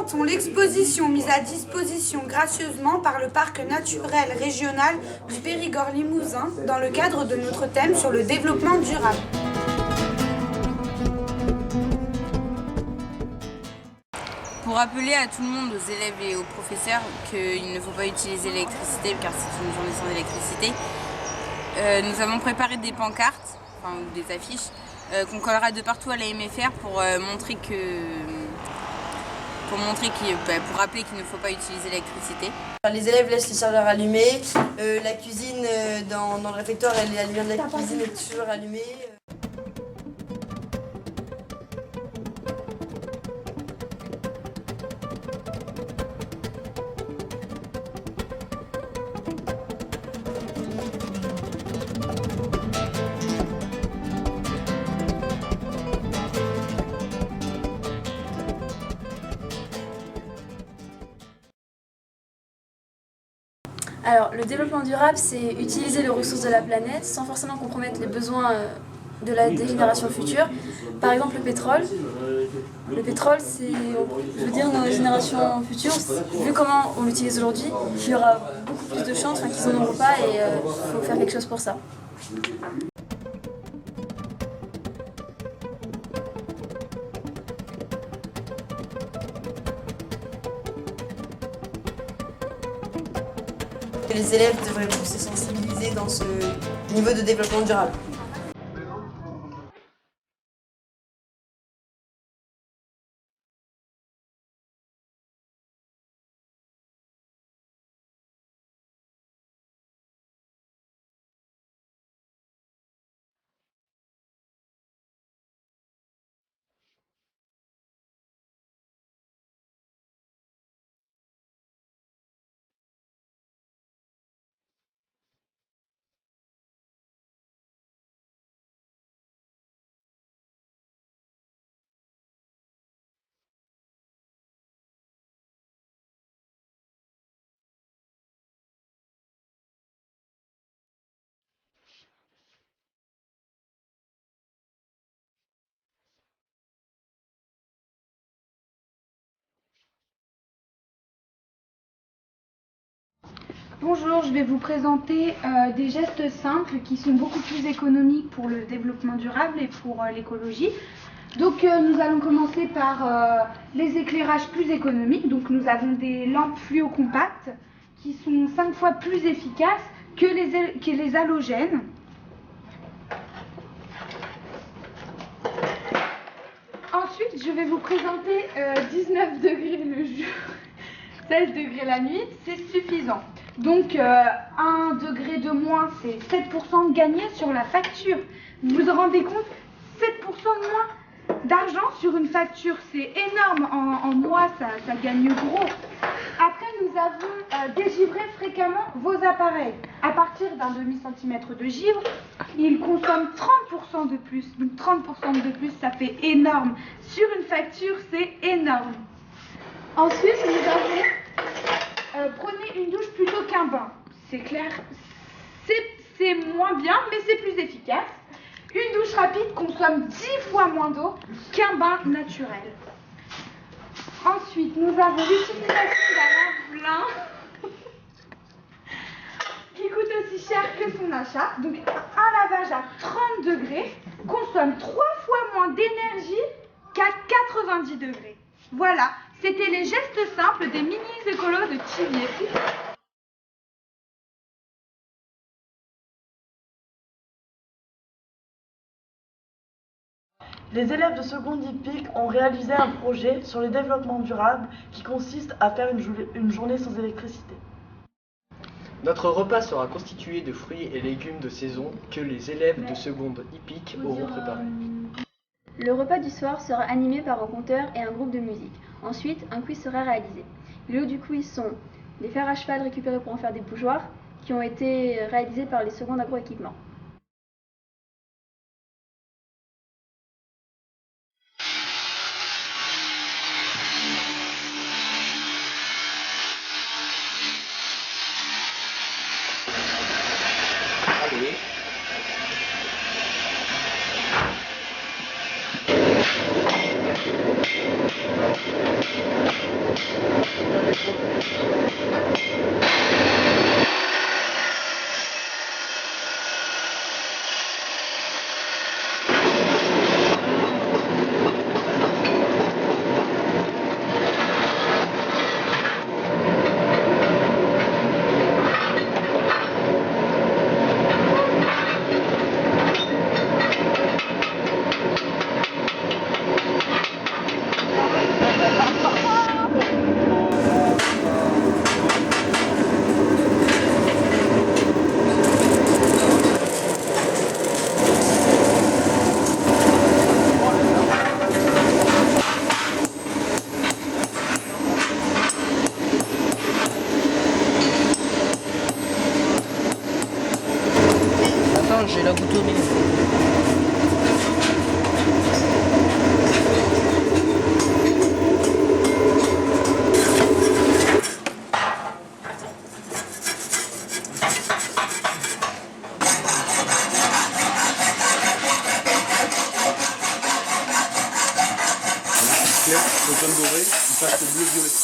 présentons l'exposition mise à disposition gracieusement par le Parc naturel régional du Périgord-Limousin dans le cadre de notre thème sur le développement durable. Pour rappeler à tout le monde, aux élèves et aux professeurs, qu'il ne faut pas utiliser l'électricité car c'est une journée sans électricité, nous avons préparé des pancartes, ou des affiches, qu'on collera de partout à la MFR pour rappeler qu'il ne faut pas utiliser l'électricité. Les élèves laissent les chargeurs allumés, la cuisine dans le réfectoire, la lumière de la cuisine est toujours allumée. Alors, le développement durable, c'est utiliser les ressources de la planète sans forcément compromettre les besoins des générations futures. Par exemple, le pétrole. Le pétrole, nos générations futures, vu comment on l'utilise aujourd'hui, il y aura beaucoup plus de chances qu'ils n'en auront pas et il faut faire quelque chose pour ça. Les élèves devraient plus se sensibiliser dans ce niveau de développement durable. Bonjour, je vais vous présenter des gestes simples qui sont beaucoup plus économiques pour le développement durable et pour l'écologie. Donc nous allons commencer par les éclairages plus économiques. Donc nous avons des lampes fluo-compactes qui sont 5 fois plus efficaces que les halogènes. Ensuite, je vais vous présenter 19 degrés le jour, 16 degrés la nuit, c'est suffisant. Donc 1 degré de moins, c'est 7% de gagné sur la facture. Vous vous rendez compte, 7% de moins d'argent sur une facture, c'est énorme. En mois, ça gagne gros. Après, nous avons dégivré fréquemment vos appareils. À partir d'un demi-centimètre de givre, ils consomment 30% de plus. Donc 30% de plus, ça fait énorme. Sur une facture, c'est énorme. Ensuite, nous avons prenez une douche plutôt qu'un bain. C'est clair, c'est moins bien, mais c'est plus efficace. Une douche rapide consomme 10 fois moins d'eau qu'un bain naturel. Ensuite, nous avons l'utilisation d'un lave-linge qui coûte aussi cher que son achat. Donc, un lavage à 30 degrés consomme 3 fois moins d'énergie qu'à 90 degrés. Voilà, c'était les gestes simples des mini-écolos de Thiviers. Les élèves de seconde hippique ont réalisé un projet sur le développement durable qui consiste à faire une journée sans électricité. Notre repas sera constitué de fruits et légumes de saison que les élèves de seconde hippique auront préparés. Le repas du soir sera animé par un conteur et un groupe de musique. Ensuite, un quiz sera réalisé. Les lots du quiz sont des fers à cheval récupérés pour en faire des bougeoirs qui ont été réalisés par les secondes agroéquipements. Allez. j'ai la goutterie. Le jaune doré, il passe au bleu violet.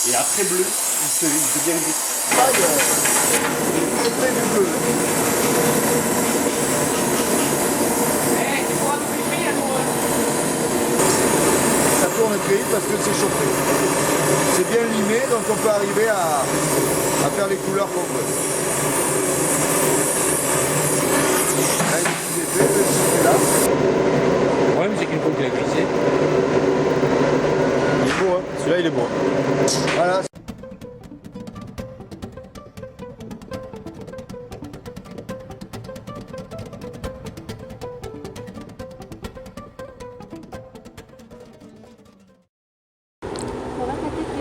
Et après bleu, il devient gris. C'est du bleu. Ça tourne très vite parce que c'est chauffé. C'est bien limé, donc on peut arriver à faire les couleurs qu'on veut. Là, il est fait, c'est là. Le problème, c'est qu'une fois qu'il a glissé. Il est beau, hein. Celui-là, il est beau. Voilà.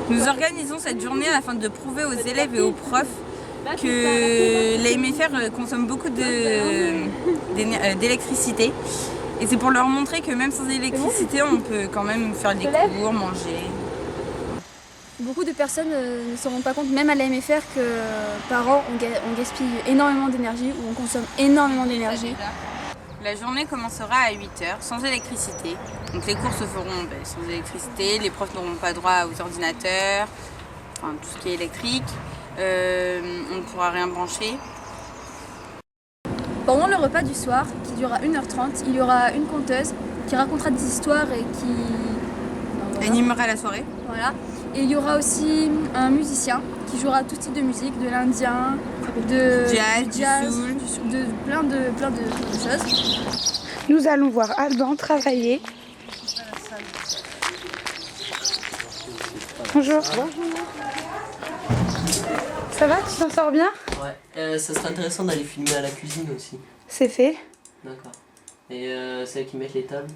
Nous organisons cette journée afin de prouver aux élèves et aux profs que les MFR consomment beaucoup d'électricité. Et c'est pour leur montrer que même sans électricité, on peut quand même faire des cours, manger. Beaucoup de personnes ne se rendent pas compte, même à la MFR, que par an, on gaspille énormément d'énergie ou on consomme énormément d'énergie. La journée commencera à 8h, sans électricité. Donc les cours se feront sans électricité, les profs n'auront pas droit aux ordinateurs, enfin tout ce qui est électrique. On ne pourra rien brancher. Pendant le repas du soir, qui durera 1h30, il y aura une conteuse qui racontera des histoires et qui animera la soirée. Voilà. Et il y aura aussi un musicien qui jouera tout type de musique, de l'indien, de jazz, de plein de choses. Nous allons voir Alban travailler. Bonjour. Ça va, tu t'en sors bien? Ouais, ça serait intéressant d'aller filmer à la cuisine aussi. C'est fait. D'accord. Et c'est eux qui mettent les tables?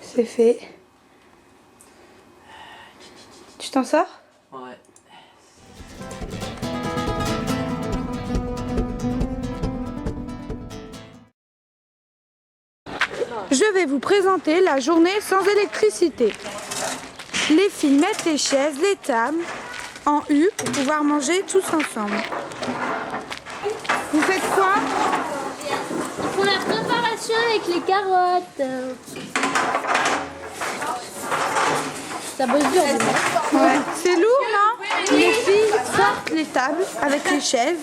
C'est fait. Tu t'en sors? Ouais. Je vais vous présenter la journée sans électricité. Les filles mettent les chaises, les tables en U pour pouvoir manger tous ensemble. Vous faites quoi? Pour la préparation avec les carottes. Ça bosse dur, ouais. C'est lourd, non? Les filles sortent les tables avec les chaises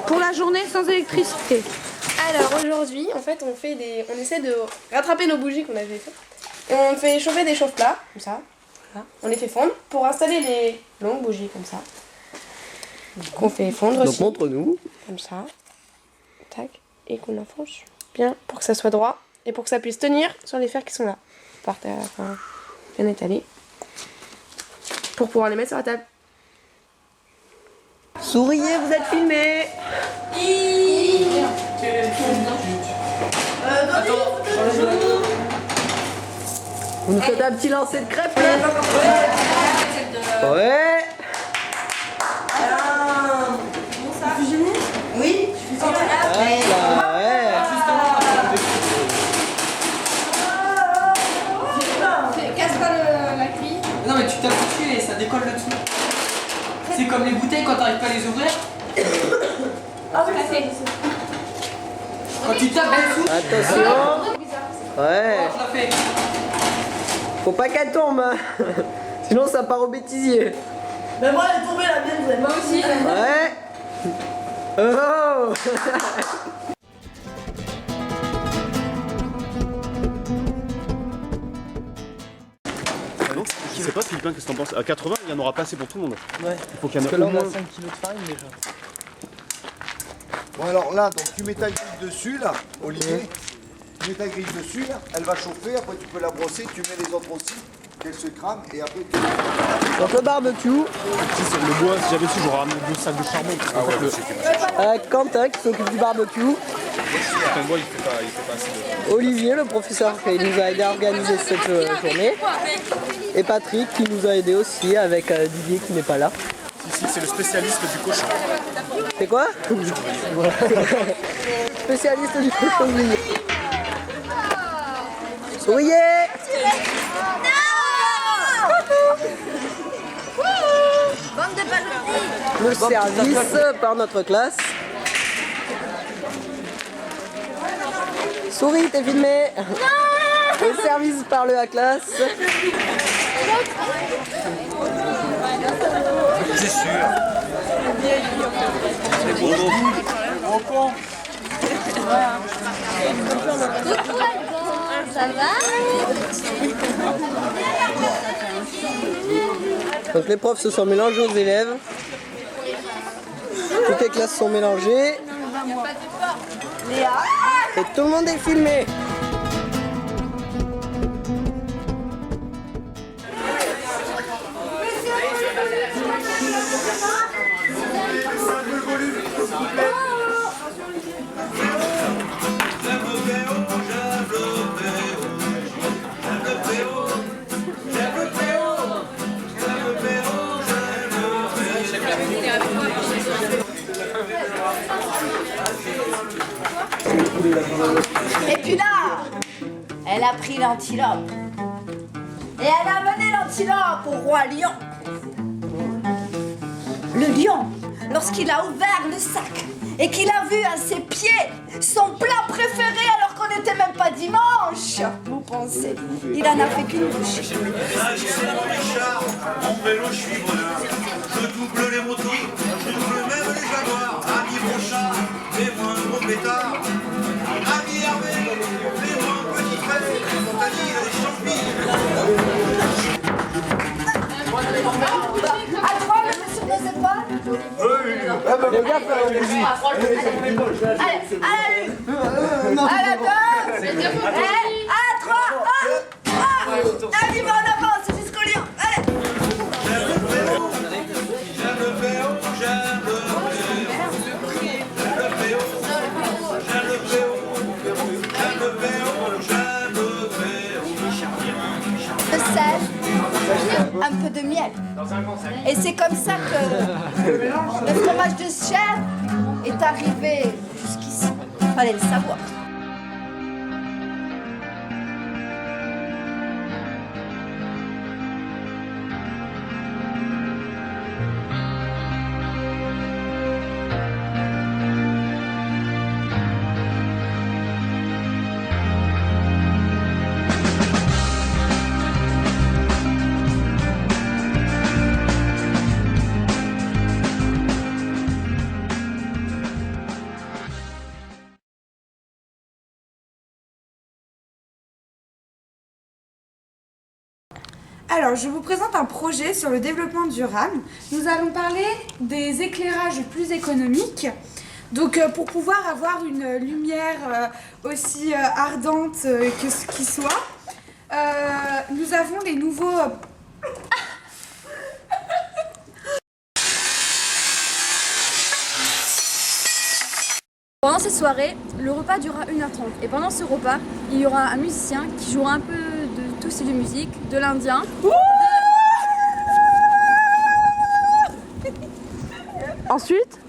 pour la journée sans électricité. Alors aujourd'hui, en fait, on essaie de rattraper nos bougies qu'on avait faites. Et on fait chauffer des chauffe-plats, comme ça. Voilà. On les fait fondre pour installer les longues bougies, comme ça. Qu'on fait fondre aussi. Donc montre-nous. Comme ça. Tac. Et qu'on enfonce bien pour que ça soit droit et pour que ça puisse tenir sur les fers qui sont là. Par terre, enfin, bien étalés. Pour pouvoir les mettre sur la table. Souriez, vous êtes filmés. Vous nous faites un petit lancer de crêpes là? Ouais. Oui. Ouais. Casse pas la cuille. Non mais tu tapes dessus et ça décolle le dessous. C'est comme les bouteilles quand t'arrives pas à les ouvrir. Quand tu tapes dessus. Attention. Ouais. Faut pas qu'elle tombe, hein. Sinon ça part au bêtisier. Mais moi elle est tombée la mienne, vous êtes. Moi aussi. Ouais. Oh. Je sais pas Philippin, qu'est-ce que t'en penses? À 80, il y en aura pas assez pour tout le monde. Ouais. Il faut qu'il y en Parce ait que là au on a moins 5 kg de farine déjà. Bon alors là, donc tu mets ta grille dessus là, Olivier. Tu mets ta grille dessus là, elle va chauffer, après tu peux la brosser, tu mets les autres aussi, qu'elles se crament et après tu... Donc le barbecue. Le bois, si j'avais su, j'aurais ramené 2 sacs de charbon. Parce qu'en fait, Quentin qui s'occupe du barbecue. le bois, il fait pas assez de... Olivier, le professeur qui nous a aidé à organiser cette journée. Et Patrick qui nous a aidé aussi avec Didier qui n'est pas là. Si Ici, c'est le spécialiste du cochon. C'est quoi? Spécialiste du cochon grillé. Souriez! Le service par notre classe. Souris, t'es filmé. Le service par le A-classe. C'est sûr. C'est beau. Ça va? Donc les profs se sont mélangés aux élèves. Toutes les classes sont mélangées. Et tout le monde est filmé. Et puis là, elle a pris l'antilope. Et elle a amené l'antilope au roi lion. Le lion, lorsqu'il a ouvert le sac et qu'il a vu à ses pieds son plat préféré alors qu'on n'était même pas dimanche, vous pensez, il en a fait qu'une bouchée. Mon vélo, je suis voleur. Je double les motos, je double même les jaguars. Ami mon chat, fais-moi un gros pétard. Ami Hervé, fais-moi un petit trait. Compagnie, les champignons. À trois, le mets sur nos épaules. Les gars, faire la musique. Allez, à la une, à la deux, et à la trois, allez, va en avance jusqu'au lion, allez. J'aime le vélo, j'aime le vélo, j'aime le vélo, j'aime le vélo, j'aime le vélo, j'aime le vélo. De sel, un peu de miel. Et c'est comme ça que le fromage de chèvre est arrivé jusqu'ici. Fallait le savoir. Alors, je vous présente un projet sur le développement durable. Nous allons parler des éclairages plus économiques. Donc, pour pouvoir avoir une lumière aussi ardente que ce qui soit, nous avons les nouveaux... Pendant cette soirée, le repas durera 1h30 et pendant ce repas, il y aura un musicien qui jouera un peu de tout style de musique, de l'indien. Ensuite,